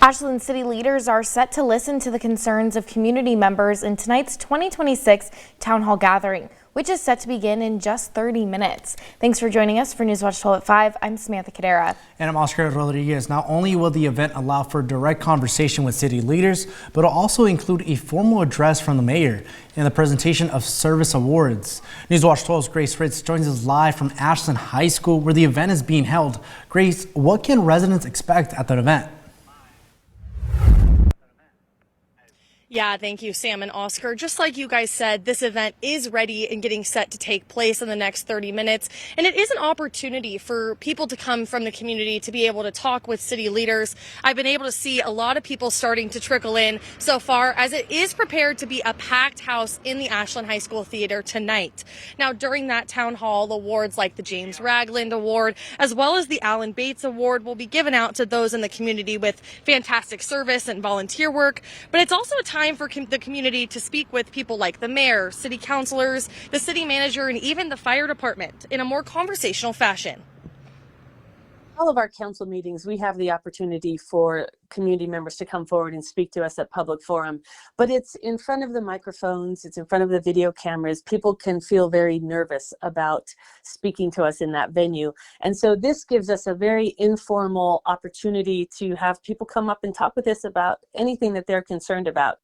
Ashland city leaders are set to listen to the concerns of community members in tonight's 2026 Town Hall gathering, which is set to begin in just 30 minutes. Thanks for joining us for NewsWatch 12 at 5. I'm Samantha Cadera. And I'm Oscar Rodriguez. Not only will the event allow for direct conversation with city leaders, but it'll also include a formal address from the mayor and the presentation of service awards. NewsWatch 12's Grace Ritz joins us live from Ashland High School, where the event is being held. Grace, what can residents expect at that event? Yeah, thank you, Sam and Oscar. Just like you guys said, this event is ready and getting set to take place in the next 30 minutes. And it is an opportunity for people to come from the community to be able to talk with city leaders. I've been able to see a lot of people starting to trickle in so far, as it is prepared to be a packed house in the Ashland High School Theater tonight. Now, during that town hall, awards like the James Ragland Award, as well as the Alan Bates Award, will be given out to those in the community with fantastic service and volunteer work. But it's also a time for the community to speak with people like the mayor, city councilors, the city manager, and even the fire department in a more conversational fashion. All of our council meetings, we have the opportunity for community members to come forward and speak to us at public forum, but it's in front of the microphones, it's in front of the video cameras. People can feel very nervous about speaking to us in that venue. And so this gives us a very informal opportunity to have people come up and talk with us about anything that they're concerned about.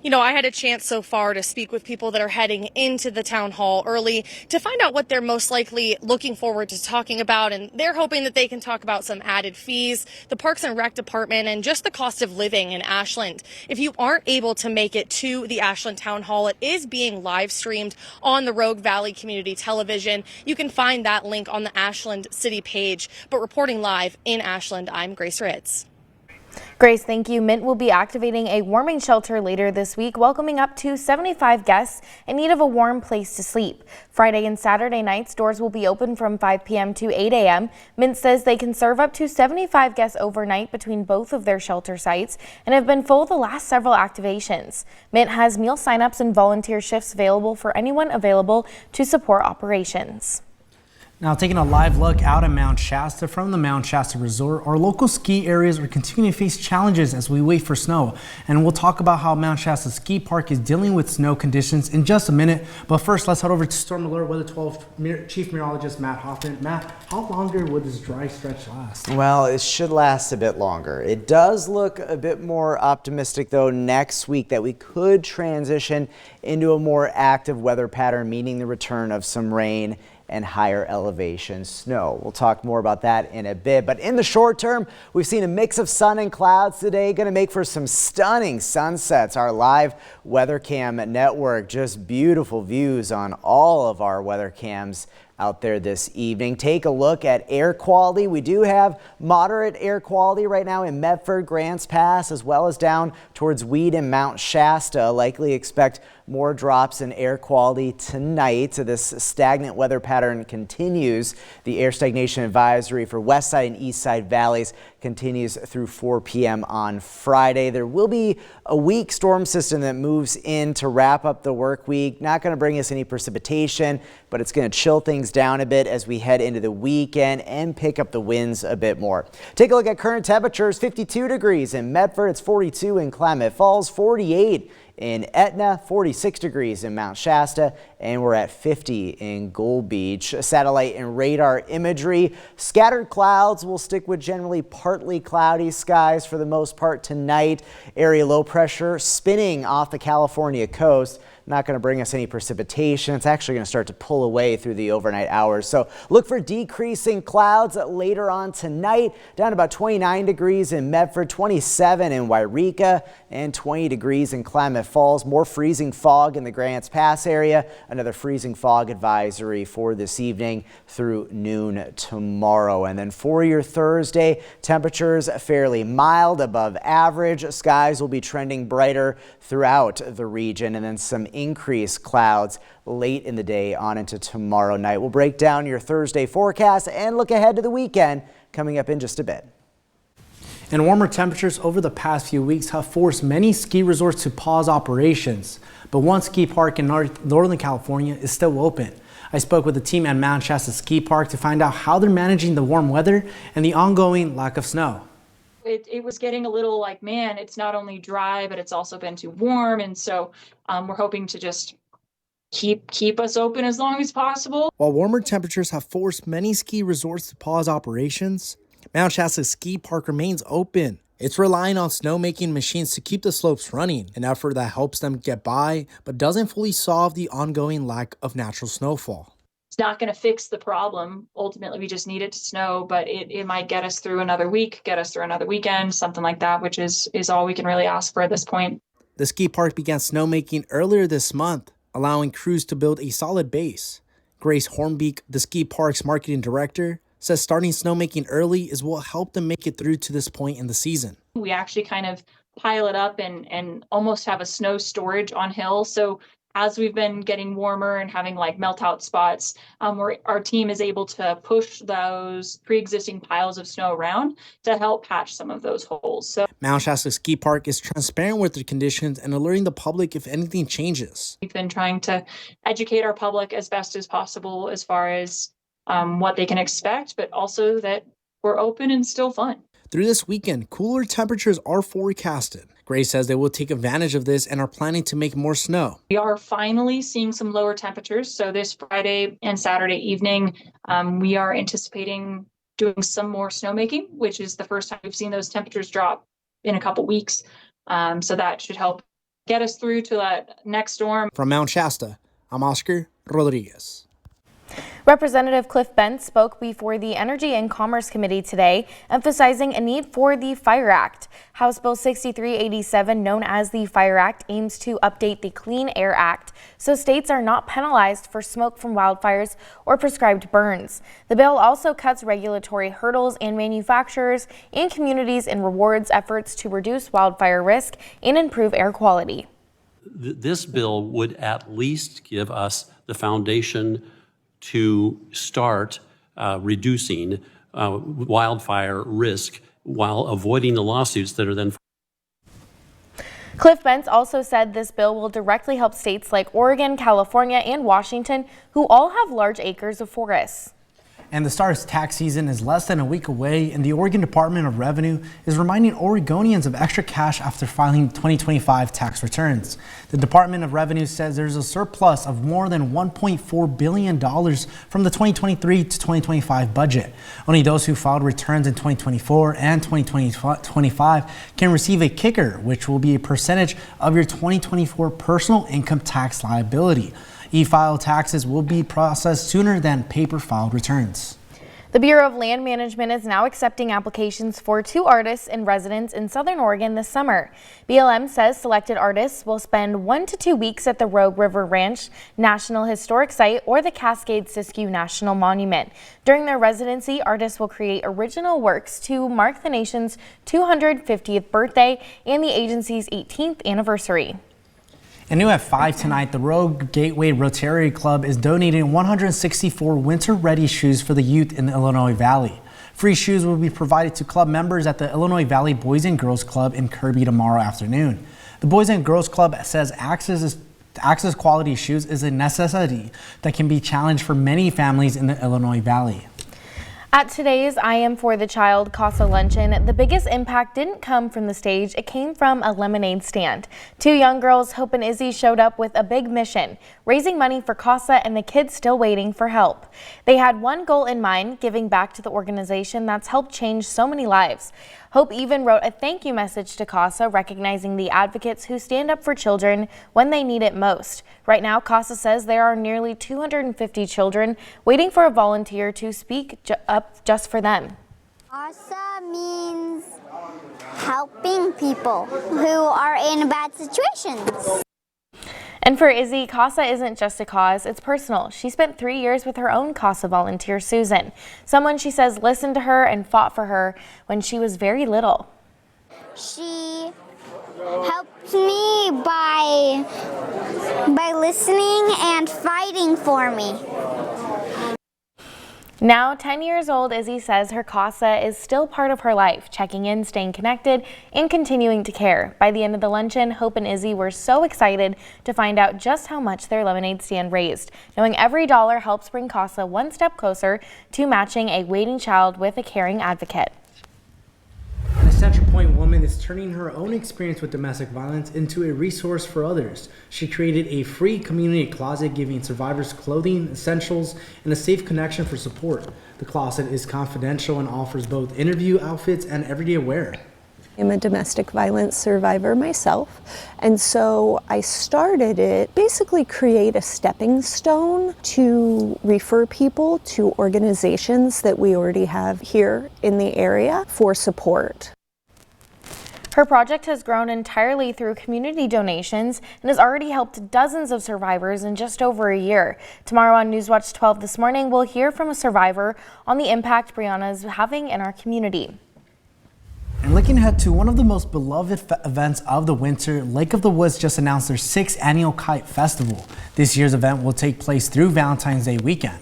You know, I had a chance so far to speak with people that are heading into the town hall early to find out what they're most likely looking forward to talking about. And they're hoping that they can talk about some added fees, the Parks and Rec Department, and just the cost of living in Ashland. If you aren't able to make it to the Ashland Town Hall, it is being live streamed on the Rogue Valley Community Television. You can find that link on the Ashland City page. But reporting live in Ashland, I'm Grace Ritz. Grace, thank you. Mint will be activating a warming shelter later this week, welcoming up to 75 guests in need of a warm place to sleep. Friday and Saturday nights, doors will be open from 5 p.m. to 8 a.m. Mint says they can serve up to 75 guests overnight between both of their shelter sites and have been full the last several activations. Mint has meal signups and volunteer shifts available for anyone available to support operations. Now, taking a live look out at Mount Shasta from the Mount Shasta Resort, our local ski areas are continuing to face challenges as we wait for snow. And we'll talk about how Mount Shasta Ski Park is dealing with snow conditions in just a minute. But first, let's head over to Storm Alert Weather 12 Chief Meteorologist Matt Hoffman. Matt, how longer would this dry stretch last? Well, it should last a bit longer. It does look a bit more optimistic, though, next week that we could transition into a more active weather pattern, meaning the return of some rain and higher elevation snow. We'll talk more about that in a bit, but in the short term, we've seen a mix of sun and clouds today, going to make for some stunning sunsets. Our live weather cam network, just beautiful views on all of our weather cams out there this evening. Take a look at air quality. We do have moderate air quality right now in Medford, Grants Pass, as well as down towards Weed and Mount Shasta. Likely expect more drops in air quality tonight. This stagnant weather pattern continues. The air stagnation advisory for west side and east side valleys continues through 4 p.m. on Friday. There will be a weak storm system that moves in to wrap up the work week. Not going to bring us any precipitation, but it's going to chill things down a bit as we head into the weekend and pick up the winds a bit more. Take a look at current temperatures. 52 degrees in Medford. It's 42 in Klamath Falls, 48 in Etna, 46 degrees in Mount Shasta, and we're at 50 in Gold Beach. Satellite and radar imagery. Scattered clouds will stick with generally partly cloudy skies for the most part tonight. Area low pressure spinning off the California coast. Not going to bring us any precipitation. It's actually going to start to pull away through the overnight hours. So look for decreasing clouds later on tonight. Down to about 29 degrees in Medford, 27 in Wairika, and 20 degrees in Klamath Falls. More freezing fog in the Grants Pass area. Another freezing fog advisory for this evening through noon tomorrow. And then for your Thursday, temperatures fairly mild, above average. Skies will be trending brighter throughout the region, and then some increased clouds late in the day on into tomorrow night. We'll break down your Thursday forecast and look ahead to the weekend coming up in just a bit. And warmer temperatures over the past few weeks have forced many ski resorts to pause operations. But one ski park in Northern California is still open. I spoke with the team at Mount Shasta Ski Park to find out how they're managing the warm weather and the ongoing lack of snow. It was getting a little like, man, it's not only dry, but it's also been too warm. And so we're hoping to just keep us open as long as possible. While warmer temperatures have forced many ski resorts to pause operations, Mount Shasta Ski Park remains open. It's relying on snowmaking machines to keep the slopes running, an effort that helps them get by, but doesn't fully solve the ongoing lack of natural snowfall. It's not going to fix the problem. Ultimately, we just need it to snow, but it might get us through another week, get us through another weekend, something like that, which is all we can really ask for at this point. The ski park began snowmaking earlier this month, allowing crews to build a solid base. Grace Hornbeek, the ski park's marketing director, says starting snowmaking early is what helped them make it through to this point in the season. We actually kind of pile it up and almost have a snow storage on hill. So as we've been getting warmer and having like melt out spots, our team is able to push those pre-existing piles of snow around to help patch some of those holes. So Mount Shasta Ski Park is transparent with the conditions and alerting the public if anything changes. we've been trying to educate our public as best as possible as far as what they can expect, but also that we're open and still fun. Through this weekend, cooler temperatures are forecasted. Grace says they will take advantage of this and are planning to make more snow. We are finally seeing some lower temperatures. So this Friday and Saturday evening, we are anticipating doing some more snowmaking, which is the first time we've seen those temperatures drop in a couple weeks. So that should help get us through to that next storm. From Mount Shasta, I'm Oscar Rodriguez. Representative Cliff Bentz spoke before the Energy and Commerce Committee today, emphasizing a need for the Fire Act. House Bill 6387, known as the Fire Act, aims to update the Clean Air Act so states are not penalized for smoke from wildfires or prescribed burns. The bill also cuts regulatory hurdles and manufacturers and communities and rewards efforts to reduce wildfire risk and improve air quality. This bill would at least give us the foundation to start reducing wildfire risk while avoiding the lawsuits that are then. Cliff Bentz also said this bill will directly help states like Oregon, California, and Washington, who all have large acres of forests. And the STARS tax season is less than a week away, and the Oregon Department of Revenue is reminding Oregonians of extra cash after filing 2025 tax returns. The Department of Revenue says there's a surplus of more than $1.4 billion from the 2023 to 2025 budget. Only those who filed returns in 2024 and 2025 can receive a kicker, which will be a percentage of your 2024 personal income tax liability. E-file taxes will be processed sooner than paper-filed returns. The Bureau of Land Management is now accepting applications for 2 artists and residents in Southern Oregon this summer. BLM says selected artists will spend 1 to 2 weeks at the Rogue River Ranch National Historic Site or the Cascade-Siskiyou National Monument. During their residency, artists will create original works to mark the nation's 250th birthday and the agency's 18th anniversary. And new at 5 tonight, the Rogue Gateway Rotary Club is donating 164 winter-ready shoes for the youth in the Illinois Valley. Free shoes will be provided to club members at the Illinois Valley Boys and Girls Club in Kirby tomorrow afternoon. The Boys and Girls Club says access quality shoes is a necessity that can be challenged for many families in the Illinois Valley. At today's I Am for the Child CASA luncheon, the biggest impact didn't come from the stage, it came from a lemonade stand. 2 young girls, Hope and Izzy, showed up with a big mission, raising money for CASA and the kids still waiting for help. They had one goal in mind, giving back to the organization that's helped change so many lives. Hope even wrote a thank you message to CASA, recognizing the advocates who stand up for children when they need it most. Right now, CASA says there are nearly 250 children waiting for a volunteer to speak up just for them. CASA means helping people who are in bad situations. And for Izzy, CASA isn't just a cause, it's personal. She spent 3 years with her own CASA volunteer, Susan, someone she says listened to her and fought for her when she was very little. She helped me by listening and fighting for me. Now 10 years old, Izzy says her CASA is still part of her life, checking in, staying connected, and continuing to care. By the end of the luncheon, Hope and Izzy were so excited to find out just how much their lemonade stand raised, knowing every dollar helps bring CASA one step closer to matching a waiting child with a caring advocate. And a Central Point woman is turning her own experience with domestic violence into a resource for others. She created a free community closet giving survivors clothing, essentials, and a safe connection for support. The closet is confidential and offers both interview outfits and everyday wear. I'm a domestic violence survivor myself, and so I started it basically create a stepping stone to refer people to organizations that we already have here in the area for support. Her project has grown entirely through community donations and has already helped dozens of survivors in just over a year. Tomorrow on NewsWatch 12 this morning, we'll hear from a survivor on the impact Brianna is having in our community. And looking ahead to one of the most beloved events of the winter, Lake of the Woods just announced their 6th annual Kite Festival. This year's event will take place through Valentine's Day weekend.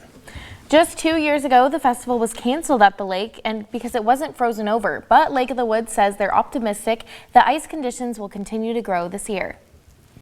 Just 2 years ago, the festival was canceled at the lake and because it wasn't frozen over. But Lake of the Woods says they're optimistic that ice conditions will continue to grow this year.